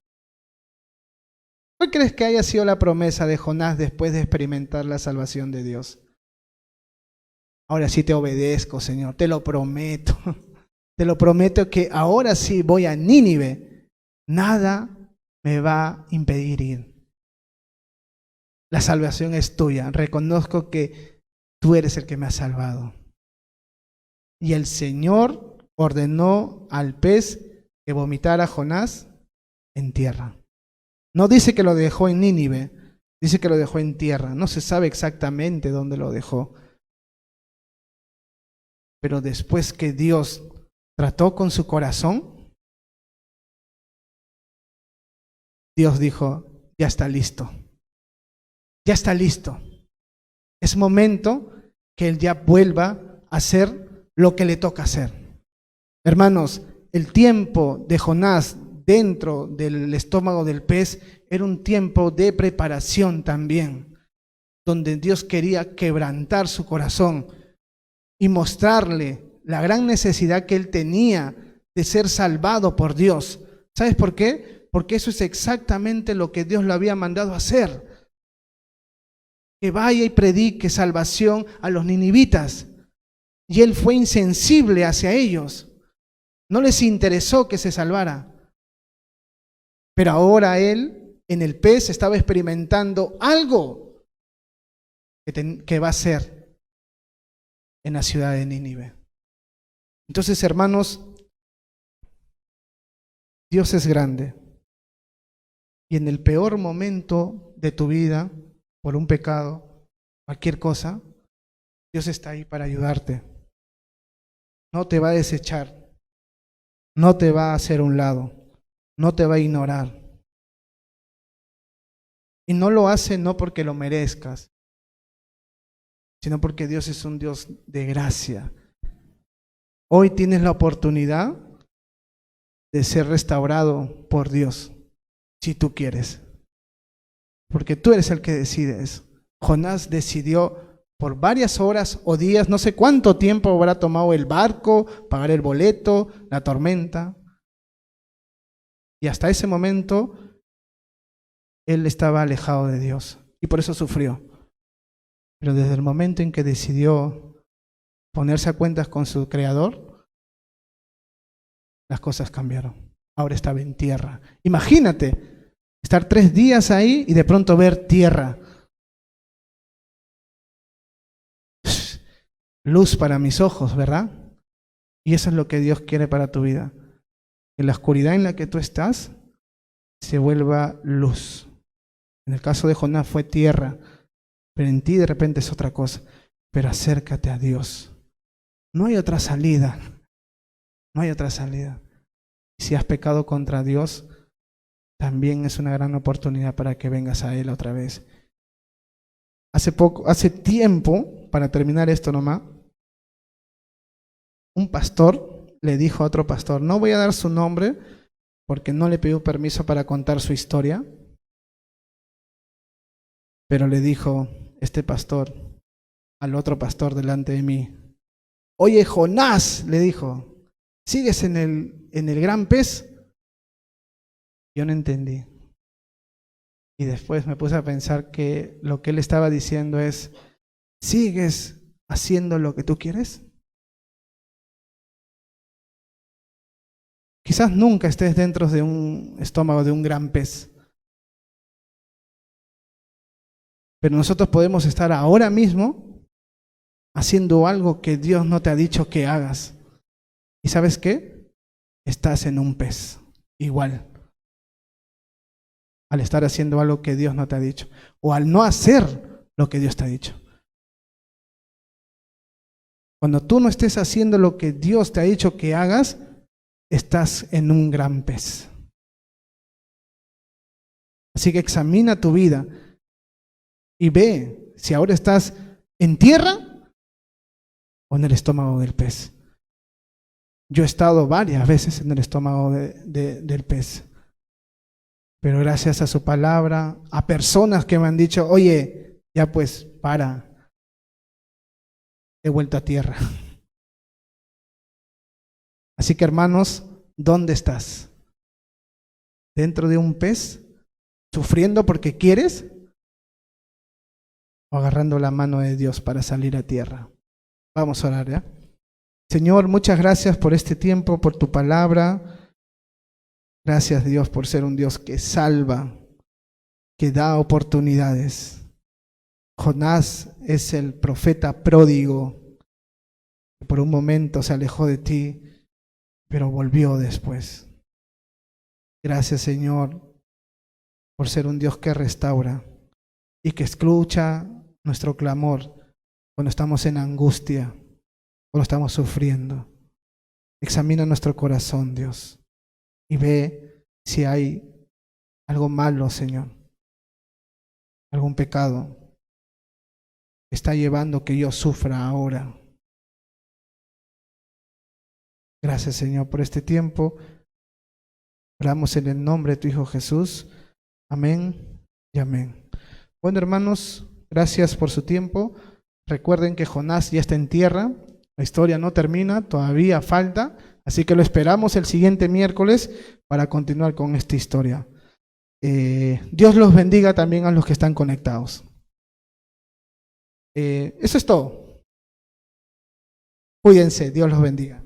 ¿Cuál crees que haya sido la promesa de Jonás después de experimentar la salvación de Dios? Ahora sí te obedezco, Señor, te lo prometo. Te lo prometo que ahora sí voy a Nínive. Nada me va a impedir ir. La salvación es tuya. Reconozco que tú eres el que me ha salvado. Y el Señor ordenó al pez que vomitara a Jonás en tierra. No dice que lo dejó en Nínive, dice que lo dejó en tierra. No se sabe exactamente dónde lo dejó. Pero después que Dios trató con su corazón, Dios dijo, ya está listo. Ya está listo. Es momento que Él ya vuelva a hacer lo que le toca hacer. Hermanos, el tiempo de Jonás dentro del estómago del pez era un tiempo de preparación también, donde Dios quería quebrantar su corazón y mostrarle la gran necesidad que él tenía de ser salvado por Dios. ¿Sabes por qué? Porque eso es exactamente lo que Dios lo había mandado hacer. que vaya y predique salvación a los ninivitas. Y él fue insensible hacia ellos. No les interesó que se salvara. Pero ahora él, en el pez, estaba experimentando algo que va a ser en la ciudad de Nínive. Entonces, hermanos, Dios es grande. Y en el peor momento de tu vida, por un pecado, cualquier cosa, Dios está ahí para ayudarte. No te va a desechar, no te va a hacer a un lado, no te va a ignorar. Y no lo hace no porque lo merezcas, sino porque Dios es un Dios de gracia. Hoy tienes la oportunidad de ser restaurado por Dios, si tú quieres. Porque tú eres el que decides. Jonás decidió por varias horas o días, no sé cuánto tiempo habrá tomado el barco, pagar el boleto, la tormenta. Y hasta ese momento, él estaba alejado de Dios y por eso sufrió. Pero desde el momento en que decidió ponerse a cuentas con su Creador, las cosas cambiaron. Ahora estaba en tierra. Imagínate estar 3 días ahí y de pronto ver tierra. Luz para mis ojos, ¿verdad? Y eso es lo que Dios quiere para tu vida. Que la oscuridad en la que tú estás se vuelva luz. En el caso de Jonás fue tierra, pero en ti de repente es otra cosa. Pero acércate a Dios. No hay otra salida. No hay otra salida. Si has pecado contra Dios, también es una gran oportunidad para que vengas a Él otra vez. Hace tiempo, para terminar esto nomás, un pastor le dijo a otro pastor, no voy a dar su nombre porque no le pidió permiso para contar su historia, pero le dijo este pastor al otro pastor delante de mí, oye Jonás, le dijo, ¿sigues en el gran pez? Yo no entendí. Y después me puse a pensar que lo que él estaba diciendo es, ¿sigues haciendo lo que tú quieres? Quizás nunca estés dentro de un estómago de un gran pez. Pero nosotros podemos estar ahora mismo haciendo algo que Dios no te ha dicho que hagas. ¿Y sabes qué? Estás en un pez, igual. Al estar haciendo algo que Dios no te ha dicho. O al no hacer lo que Dios te ha dicho. Cuando tú no estés haciendo lo que Dios te ha dicho que hagas, estás en un gran pez. Así que examina tu vida y ve si ahora estás en tierra o en el estómago del pez. Yo he estado varias veces en el estómago del pez. Pero gracias a su palabra, a personas que me han dicho, oye, ya pues, para, he vuelto a tierra. Así que hermanos, ¿dónde estás? ¿Dentro de un pez? ¿Sufriendo porque quieres? ¿O agarrando la mano de Dios para salir a tierra? Vamos a orar, ¿ya? Señor, muchas gracias por este tiempo, por tu palabra. Gracias, Dios, por ser un Dios que salva, que da oportunidades. Jonás es el profeta pródigo, que por un momento se alejó de ti, pero volvió después. Gracias, Señor, por ser un Dios que restaura y que escucha nuestro clamor cuando estamos en angustia, cuando estamos sufriendo. Examina nuestro corazón, Dios, y ve si hay algo malo, Señor, algún pecado que está llevando que yo sufra ahora. Gracias, Señor, por este tiempo. Oramos en el nombre de tu Hijo Jesús. Amén y amén. Bueno, hermanos, gracias por su tiempo. Recuerden que Jonás ya está en tierra. La historia no termina, todavía falta. Así que lo esperamos el siguiente miércoles para continuar con esta historia. Dios los bendiga también a los que están conectados. Eso es todo. Cuídense, Dios los bendiga.